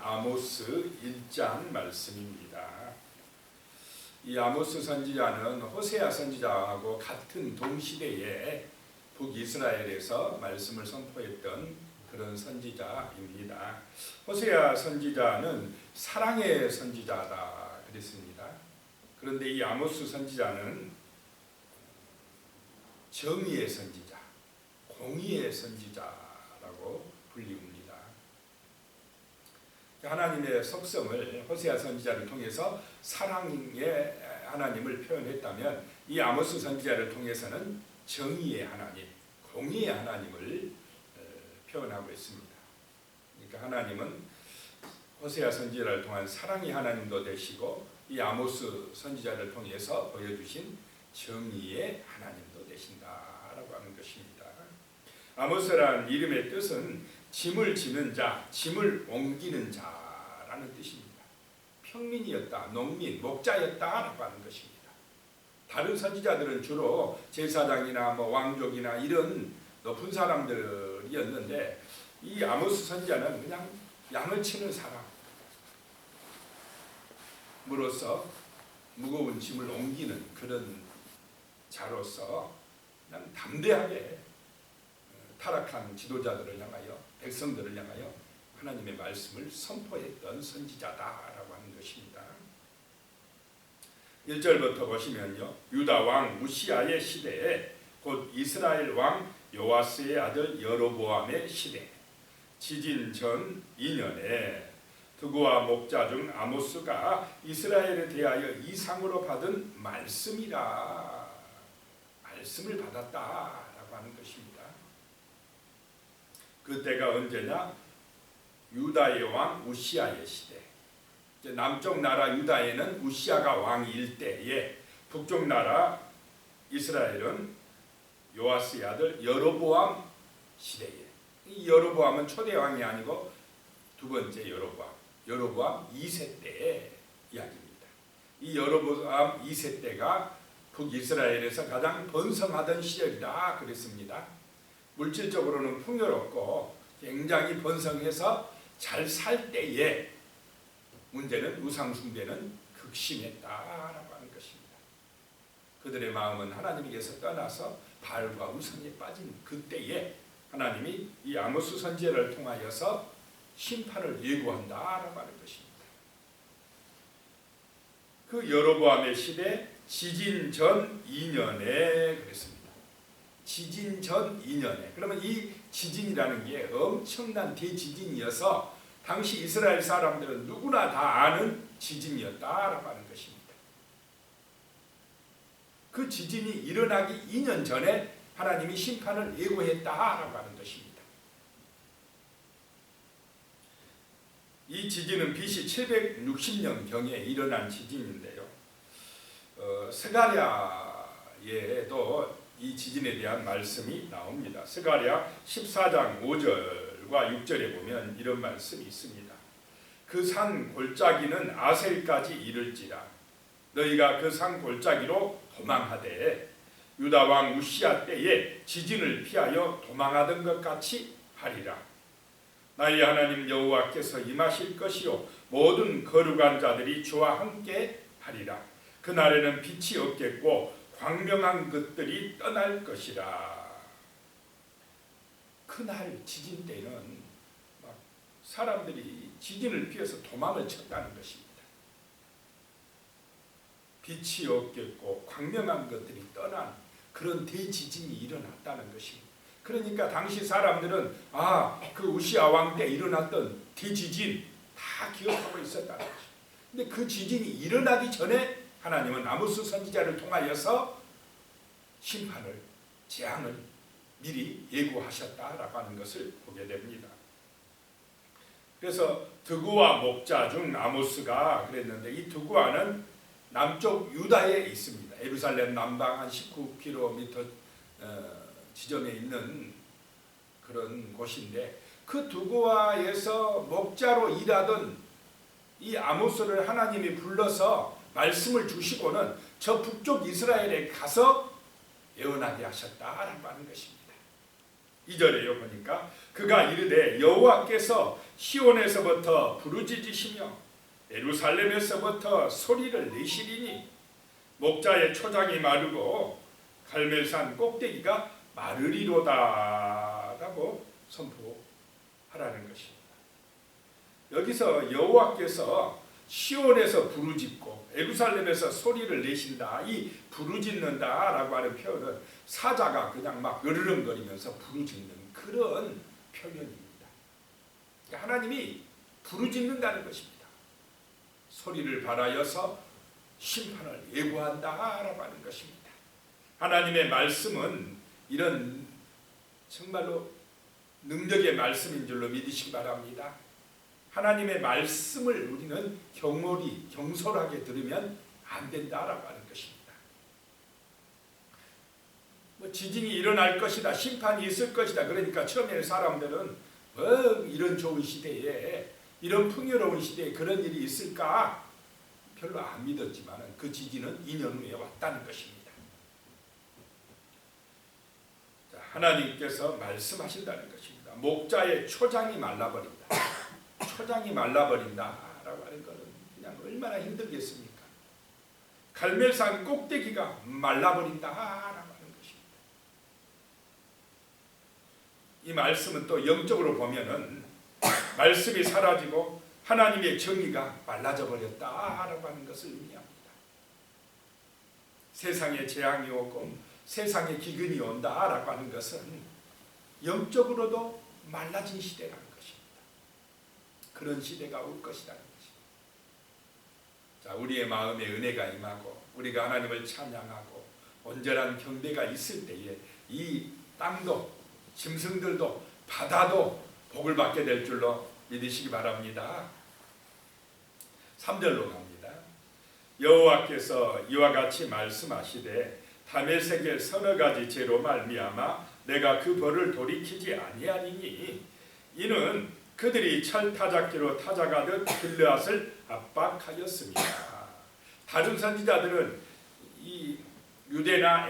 아모스 1장 말씀입니다. 이 아모스 선지자는 호세아 선지자하고 같은 동시대에 북이스라엘에서 말씀을 선포했던 그런 선지자입니다. 호세아 선지자는 사랑의 선지자다 그랬습니다. 그런데 이 아모스 선지자는 정의의 선지자, 공의의 선지자라고 불리웁니다. 하나님의 속성을 호세아 선지자를 통해서 사랑의 하나님을 표현했다면 이 아모스 선지자를 통해서는 정의의 하나님, 공의의 하나님을 표현하고 있습니다. 그러니까 하나님은 호세아 선지자를 통한 사랑의 하나님도 되시고 이 아모스 선지자를 통해서 보여주신 정의의 하나님도 되신다라고 하는 것입니다. 아모스라는 이름의 뜻은 짐을 지는 자, 짐을 옮기는 자라는 뜻입니다. 평민이었다, 농민, 목자였다라고 하는 것입니다. 다른 선지자들은 주로 제사장이나 왕족이나 이런 높은 사람들이었는데 이 아모스 선지자는 그냥 양을 치는 사람으로서 무거운 짐을 옮기는 그런 자로서 그냥 담대하게 타락한 지도자들을 향하여 백성들을 향하여 하나님의 말씀을 선포했던 선지자다라고 하는 것입니다. 1절부터 보시면요, 유다 왕 우시아의 시대에 곧 이스라엘 왕 요아스의 아들 여로보암의 시대, 지진 전 2년에 드고와 목자 중 아모스가 이스라엘에 대하여 이상으로 받은 말씀이라, 말씀을 받았다라고 하는 것입니다. 그때가 언제냐? 유다의 왕 우시아의 시대. 남쪽 나라 유다에는 우시아가 왕일 때에 북쪽 나라 이스라엘은 요아스의 아들 여로보암 시대에, 이 여로보암은 초대 왕이 아니고 두 번째 여로보암 2세 때의 이야기입니다. 이 여로보암 2세 때가 북이스라엘에서 가장 번성하던 시절이다 그랬습니다. 물질적으로는 풍요롭고 굉장히 번성해서 잘 살 때에 문제는 우상숭배는 극심했다라고 하는 것입니다. 그들의 마음은 하나님에게서 떠나서 바알과 우상에 빠진 그때에 하나님이 이 아모스 선지자를 통하여서 심판을 예고한다라고 하는 것입니다. 그 여로보암의 시대 지진 전 2년에 그랬습니다. 지진 전 2년에. 그러면 이 지진이라는 게 엄청난 대지진이어서 당시 이스라엘 사람들은 누구나 다 아는 지진이었다라고 하는 것입니다. 그 지진이 일어나기 2년 전에 하나님이 심판을 예고했다라고 하는 것입니다. 이 지진은 BC 760년경에 일어난 지진인데요. 스가랴에도 이 지진에 대한 말씀이 나옵니다. 스가랴 14장 5절과 6절에 보면 이런 말씀이 있습니다. 그 산 골짜기는 아셀까지 이를지라 너희가 그 산 골짜기로 도망하되 유다 왕 우시아 때에 지진을 피하여 도망하던 것 같이 하리라. 나의 하나님 여호와께서 임하실 것이요 모든 거룩한 자들이 주와 함께 하리라. 그날에는 빛이 없겠고 광명한 것들이 떠날 것이라. 그날 지진 때는 막 사람들이 지진을 피해서 도망을 쳤다는 것입니다. 빛이 없겠고 광명한 것들이 떠난 그런 대지진이 일어났다는 것입니다. 그러니까 당시 사람들은 그 우시아 왕 때 일어났던 대지진 다 기억하고 있었다는 것입니다. 근데 그 지진이 일어나기 전에 하나님은 아모스 선지자를 통하여서 심판을, 재앙을 미리 예고하셨다라고 하는 것을 보게 됩니다. 그래서 드고와 목자 중 아모스가 그랬는데 이 드고와는 남쪽 유다에 있습니다. 예루살렘 남방 한 19km 지점에 있는 그런 곳인데 그 드고와에서 목자로 일하던 이 아모스를 하나님이 불러서 말씀을 주시고는 저 북쪽 이스라엘에 가서 예언하게 하셨다라고 하는 것입니다. 2절에요 보니까 그가 이르되 여호와께서 시온에서부터 부르짖으시며 예루살렘에서부터 소리를 내시리니 목자의 초장이 마르고 갈멜산 꼭대기가 마르리로다라고 선포하라는 것입니다. 여기서 여호와께서 시온에서 부르짖고 예루살렘에서 소리를 내신다, 이 부르짖는다라고 하는 표현은 사자가 그냥 막 으르렁거리면서 부르짖는 그런 표현입니다. 하나님이 부르짖는다는 것입니다. 소리를 발하여서 심판을 예고한다라고 하는 것입니다. 하나님의 말씀은 이런 정말로 능력의 말씀인 줄로 믿으시기 바랍니다. 하나님의 말씀을 우리는 경솔하게 들으면 안 된다라고 하는 것입니다. 지진이 일어날 것이다, 심판이 있을 것이다. 그러니까 처음에 사람들은 이런 좋은 시대에, 이런 풍요로운 시대에 그런 일이 있을까 별로 안 믿었지만 그 지진은 2년 후에 왔다는 것입니다. 하나님께서 말씀하신다는 것입니다. 목자의 초장이 말라버린다. 초장이 말라버린다라고 하는 것은 그냥 얼마나 힘들겠습니까? 갈멜산 꼭대기가 말라버린다라고 하는 것입니다. 이 말씀은 또 영적으로 보면은 말씀이 사라지고 하나님의 정의가 말라져 버렸다라고 하는 것을 의미합니다. 세상에 재앙이 오고 세상에 기근이 온다라고 하는 것은 영적으로도 말라진 시대라는 것입니다. 그런 시대가 올 것이라는 것입니다. 자, 우리의 마음에 은혜가 임하고 우리가 하나님을 찬양하고 온전한 경배가 있을 때에 이 땅도 짐승들도 바다도 복을 받게 될 줄로 믿으시기 바랍니다. 3절로 갑니다. 여호와께서 이와 같이 말씀하시되 다메섹의 서너 가지 죄로 말미암아 내가 그 벌을 돌이키지 아니하리니 이는 그들이 철 타작기로 타작하듯 길르앗을 압박하였습니다. 다른 선지자들은 이 유대나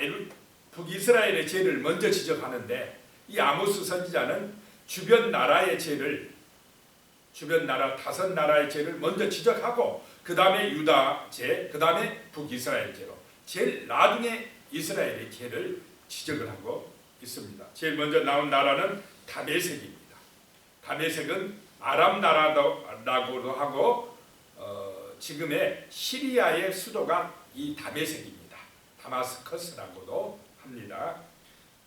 북이스라엘의 죄를 먼저 지적하는데 이 아모스 선지자는 주변 나라의 죄를, 주변 나라 5나라의 죄를 먼저 지적하고 그 다음에 유다 죄, 그 다음에 북이스라엘 죄로 제일 나중에 이스라엘의 죄를 지적을 하고 있습니다. 제일 먼저 나온 나라는 다메섹입니다. 다메섹은 아람 나라라고도 하고 지금의 시리아의 수도가 이 다메섹입니다. 다마스커스라고도 합니다.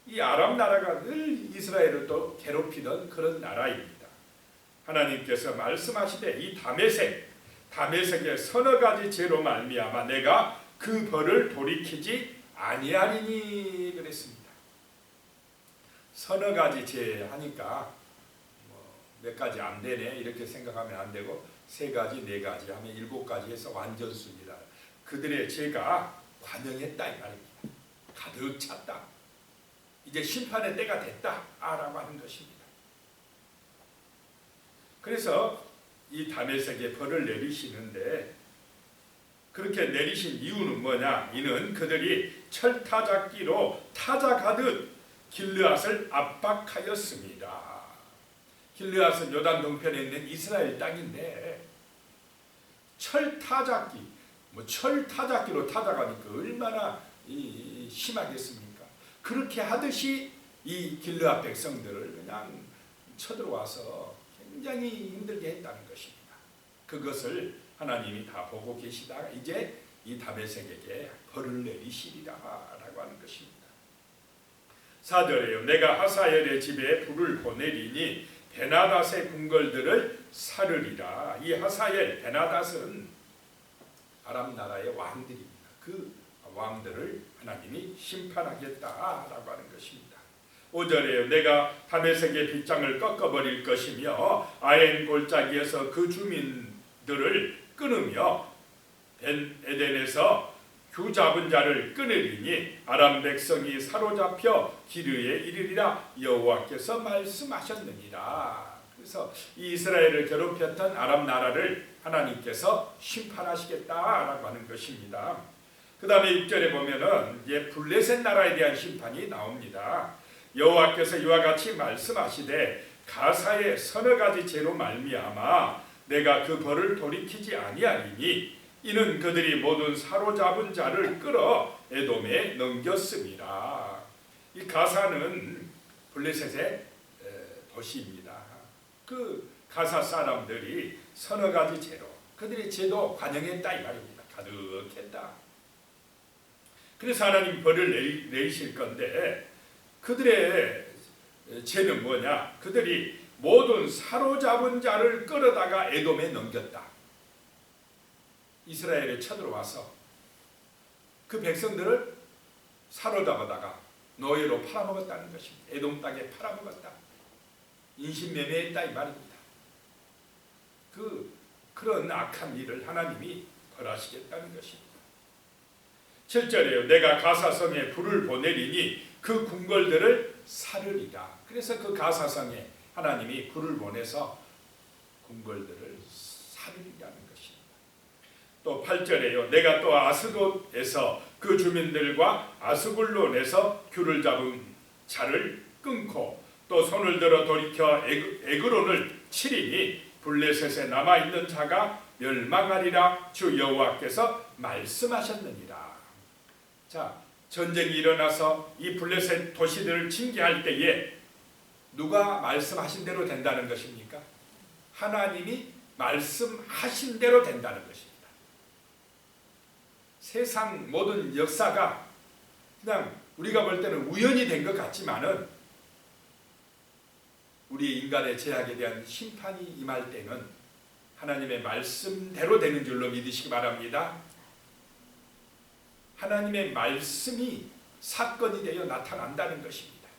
이 아람 나라가 늘 이스라엘을 또 괴롭히던 그런 나라입니다. 하나님께서 말씀하시되 이 다메섹의 서너 가지 죄로 말미암아 내가 그 벌을 돌이키지 아니하리니 그랬습니다. 서너 가지 죄 하니까 몇 가지 안 되네 이렇게 생각하면 안 되고 3가지, 4가지 하면 7가지 해서 완전수입니다. 그들의 죄가 관영했다 이 말입니다. 가득 찼다. 이제 심판의 때가 됐다라고 하는 것입니다. 그래서 이 다메섹에 벌을 내리시는데 그렇게 내리신 이유는 뭐냐? 이는 그들이 철타작기로 타작하듯 길르앗을 압박하였습니다. 길르앗은 요단 동편에 있는 이스라엘 땅인데 철타작기, 철타작기로 타작하니까 얼마나 심하겠습니까? 그렇게 하듯이 이 길르앗 백성들을 그냥 쳐들어와서 굉장히 힘들게 했다는 것입니다. 그것을 하나님이 다 보고 계시다가 이제 이 다메섹에게 벌을 내리시리라 라고 하는 것입니다. 4절에요. 내가 하사엘의 집에 불을 보내리니 베나닷의 궁궐들을 사르리라. 이 하사엘, 베나닷은 아람 나라의 왕들입니다. 그 왕들을 하나님이 심판하겠다라고 하는 것입니다. 5절에요. 내가 다메섹의 빗장을 꺾어버릴 것이며 아엔 골짜기에서 그 주민들을 끊으며 에덴에서 규 잡은 자를 끊으리니 아람 백성이 사로잡혀 기르에 이르리라 여호와께서 말씀하셨느니라. 그래서 이 이스라엘을 괴롭혔던 아람 나라를 하나님께서 심판하시겠다라고 하는 것입니다. 그 다음에 6절에 보면은 이제 블레셋 나라에 대한 심판이 나옵니다. 여호와께서 이와 같이 말씀하시되 가사의 서너 가지 죄로 말미암아 내가 그 벌을 돌이키지 아니하리니 이는 그들이 모든 사로잡은 자를 끌어 에돔에 넘겼습니다. 이 가사는 블레셋의 도시입니다. 그 가사 사람들이 서너 가지 죄로 그들의 죄도 관영했다 이 말입니다. 가득했다. 그래서 하나님 벌을 내리실 건데 그들의 죄는 뭐냐? 그들이 모든 사로잡은 자를 끌어다가 에돔에 넘겼다. 이스라엘에 쳐들어와서 그 백성들을 사로잡아다가 노예로 팔아먹었다는 것입니다. 에돔 땅에 팔아먹었다. 인신매매했다 이 말입니다. 그런 악한 일을 하나님이 벌하시겠다는 것입니다. 7절에요. 내가 가사성에 불을 보내리니 그 궁궐들을 사르리라. 그래서 그 가사성에 하나님이 불을 보내서 궁궐들을 사르리라는 것입니다. 또 8절에요. 내가 또 아스돗에서 그 주민들과 아스글론에서 귤을 잡은 차를 끊고 또 손을 들어 돌이켜 에그론을 치리니 블레셋에 남아있는 자가 멸망하리라 주 여호와께서 말씀하셨느니라. 자, 전쟁이 일어나서 이 블레셋 도시들을 징계할 때에 누가 말씀하신 대로 된다는 것입니까? 하나님이 말씀하신 대로 된다는 것입니다. 세상 모든 역사가 그냥 우리가 볼 때는 우연이 된 것 같지만은 우리 인간의 죄악에 대한 심판이 임할 때는 하나님의 말씀대로 되는 줄로 믿으시기 바랍니다. 하나님의 말씀이 사건이 되어 나타난다는 것입니다.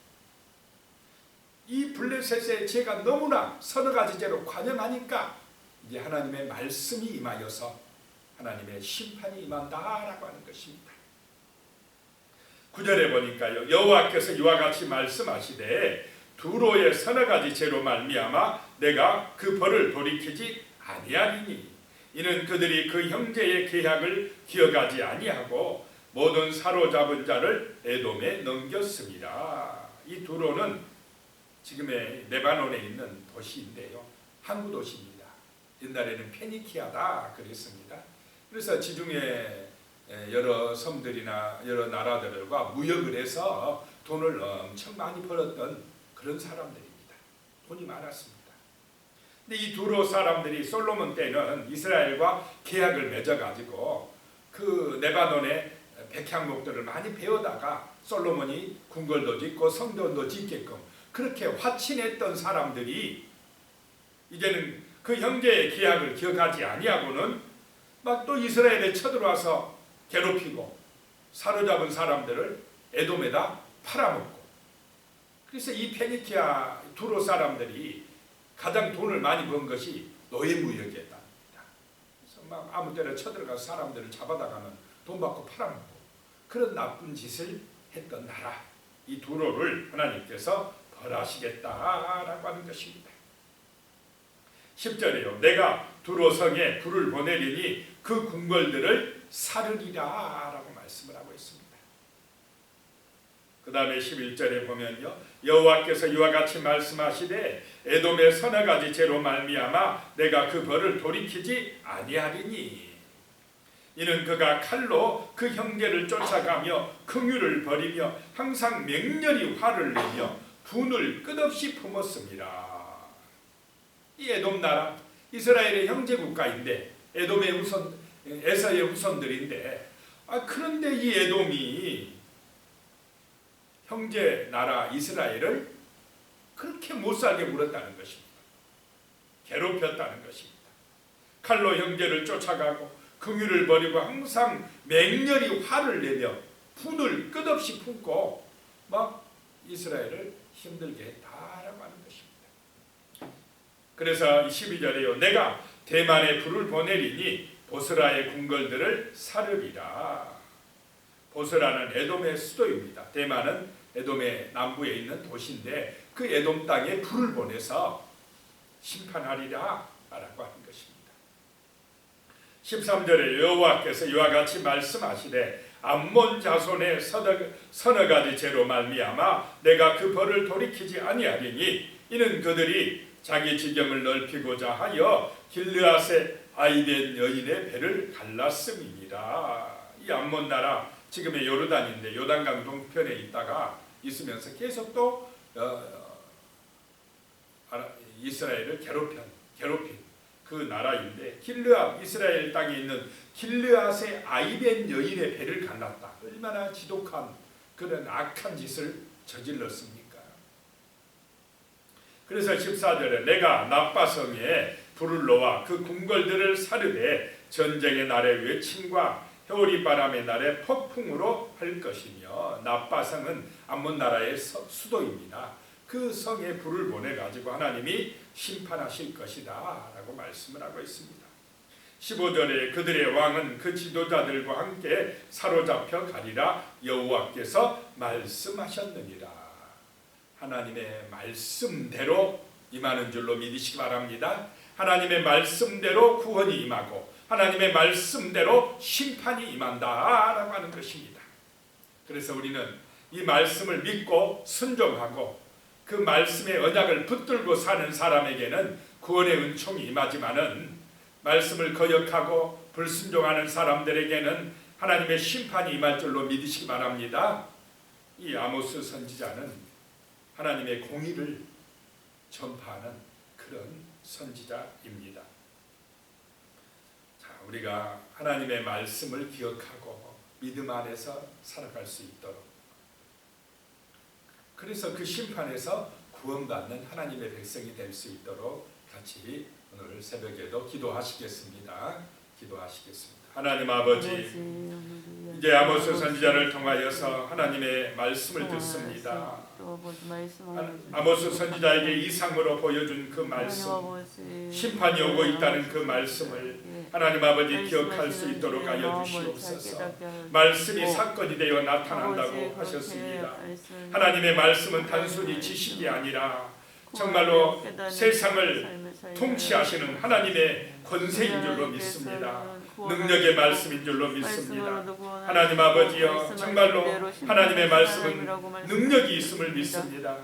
이 블레셋의 죄가 너무나 서너 가지 죄로 관영하니까 이제 하나님의 말씀이 임하여서 하나님의 심판이 임한다라고 하는 것입니다. 9절에 보니까요. 여호와께서 이와 같이 말씀하시되 두로의 서너 가지 죄로 말미암아 내가 그 벌을 돌이키지 아니하리니 이는 그들이 그 형제의 계약을 기억하지 아니하고 모든 사로잡은 자를 에돔에 넘겼습니다. 이 두로는 지금의 레바논에 있는 도시인데요. 항구 도시입니다. 옛날에는 페니키아다 그랬습니다. 그래서 지중해 여러 섬들이나 여러 나라들과 무역을 해서 돈을 엄청 많이 벌었던 그런 사람들입니다. 돈이 많았습니다. 근데 이 두로 사람들이 솔로몬 때는 이스라엘과 계약을 맺어가지고 그 레바논의 백향목들을 많이 베어다가 솔로몬이 궁궐도 짓고 성전도 짓게끔 그렇게 화친했던 사람들이 이제는 그 형제의 계약을 기억하지 아니하고는 막 또 이스라엘에 쳐들어와서 괴롭히고 사로잡은 사람들을 에돔에다 팔아먹고 그래서 이 페니키아 두로 사람들이 가장 돈을 많이 번 것이 노예무역이었답니다. 그래서 막 아무 때나 쳐들어가서 사람들을 잡아다가는 돈 받고 팔아먹고 그런 나쁜 짓을 했던 나라 이 두로를 하나님께서 벌하시겠다라고 하는 것입니다. 10절에요. 내가 두로 성에 불을 보내리니 그 궁궐들을 사르리라 라고 말씀을 하고 있습니다. 그 다음에 11절에 보면요. 여호와께서 이와 같이 말씀하시되 에돔의 서너 가지 죄로 말미암아 내가 그 벌을 돌이키지 아니하리니 이는 그가 칼로 그 형제를 쫓아가며 긍휼을 버리며 항상 맹렬히 화를 내며 분을 끝없이 품었습니다. 이 에돔 나라 이스라엘의 형제 국가인데 에돔의 후손 에서의 후손들인데 그런데 이 에돔이 형제 나라 이스라엘을 그렇게 못살게 물었다는 것입니다. 괴롭혔다는 것입니다. 칼로 형제를 쫓아가고 긍휼을 버리고 항상 맹렬히 화를 내며 분을 끝없이 품고 막 이스라엘을 힘들게 했다라고 하는 것입니다. 그래서 12절에요. 내가 대만에 불을 보내리니 보스라의 궁궐들을 사르리라. 보스라는 에돔의 수도입니다. 대만은 에돔의 남부에 있는 도시인데 그 에돔 땅에 불을 보내서 심판하리라 라고 하는 것입니다. 13절에 여호와께서 이와 같이 말씀하시되 암몬 자손의 서너 가지 죄로 말미암아 내가 그 벌을 돌이키지 아니하리니 이는 그들이 자기 지경을 넓히고자 하여 길르앗의 아이벤 여인의 배를 갈랐음이니라. 이 암몬 나라 지금의 요르단인데 요단강 동편에 있다가 있으면서 계속 또 이스라엘을 괴롭힌 그 나라인데, 길르앗, 이스라엘 땅에 있는 길르앗의 아이벤 여인의 배를 갈랐다. 얼마나 지독한 그런 악한 짓을 저질렀습니까? 그래서 14절에 내가 나빠성에 불을 놓아 그 궁궐들을 사르되 전쟁의 날에 외침과 해오리 바람의 날에 폭풍으로 할 것이며, 나빠성은 암몬 나라의 수도입니다. 그 성에 불을 보내가지고 하나님이 심판하실 것이다 라고 말씀을 하고 있습니다. 15절에 그들의 왕은 그 지도자들과 함께 사로잡혀 가리라 여호와께서 말씀하셨느니라. 하나님의 말씀대로 임하는 줄로 믿으시기 바랍니다. 하나님의 말씀대로 구원이 임하고 하나님의 말씀대로 심판이 임한다 라고 하는 것입니다. 그래서 우리는 이 말씀을 믿고 순종하고 그 말씀의 언약을 붙들고 사는 사람에게는 구원의 은총이 임하지만은, 말씀을 거역하고 불순종하는 사람들에게는 하나님의 심판이 임할 줄로 믿으시기 바랍니다. 이 아모스 선지자는 하나님의 공의를 전파하는 그런 선지자입니다. 자, 우리가 하나님의 말씀을 기억하고 믿음 안에서 살아갈 수 있도록, 그래서 그 심판에서 구원받는 하나님의 백성이 될 수 있도록 같이 오늘 새벽에도 기도하시겠습니다. 하나님 아버지, 이제 아모스 선지자를 통하여서 하나님의 말씀을 듣습니다. 아모스 선지자에게 이상으로 보여준 그 말씀, 심판이 오고 있다는 그 말씀을 하나님 아버지 기억할 수 있도록 하여 주시옵소서. 말씀이 사건이 되어 나타난다고 하셨습니다. 하나님의 말씀은 단순히 지식이 아니라 정말로 세상을 통치하시는 하나님의 권세인 줄로 믿습니다. 능력의 말씀인 줄로 믿습니다. 하나님 아버지여, 정말로 하나님의 말씀은 능력이 있음을 믿습니다.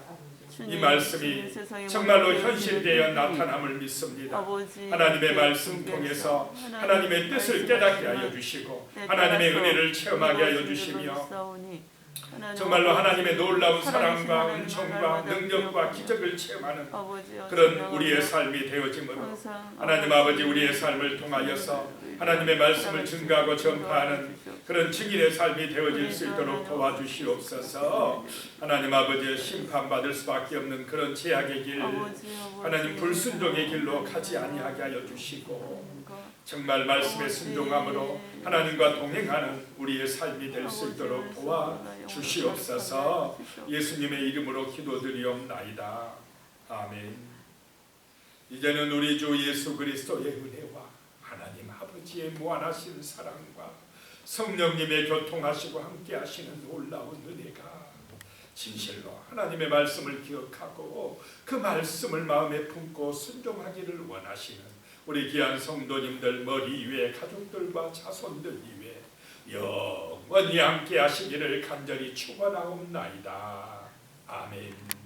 이 말씀이 정말로 현실되어 나타남을 믿습니다. 하나님의 말씀 통해서 하나님의 뜻을 깨닫게 하여 주시고 하나님의 은혜를 체험하게 하여 주시며, 정말로 하나님의 놀라운 사랑과 은총과 능력과 기적을 체험하는 그런 우리의 삶이 되어짐으로, 하나님 아버지 우리의 삶을 통하여서 하나님의 말씀을 증거하고 전파하는 그런 증인의 삶이 되어질 수 있도록 도와주시옵소서. 하나님 아버지, 심판받을 수밖에 없는 그런 죄악의 길, 하나님 불순종의 길로 가지 아니하게 하여 주시고, 정말 말씀에 순종함으로 하나님과 동행하는 우리의 삶이 될 수 있도록 도와주시옵소서. 예수님의 이름으로 기도드리옵나이다. 아멘. 이제는 우리 주 예수 그리스도의 은혜와 하나님 아버지의 무한하신 사랑과 성령님의 교통하시고 함께하시는 놀라운 은혜가 진실로 하나님의 말씀을 기억하고 그 말씀을 마음에 품고 순종하기를 원하시는 우리 귀한 성도님들 머리 위에 가족들과 자손들 위에 영원히 함께 하시기를 간절히 축원하옵나이다. 아멘.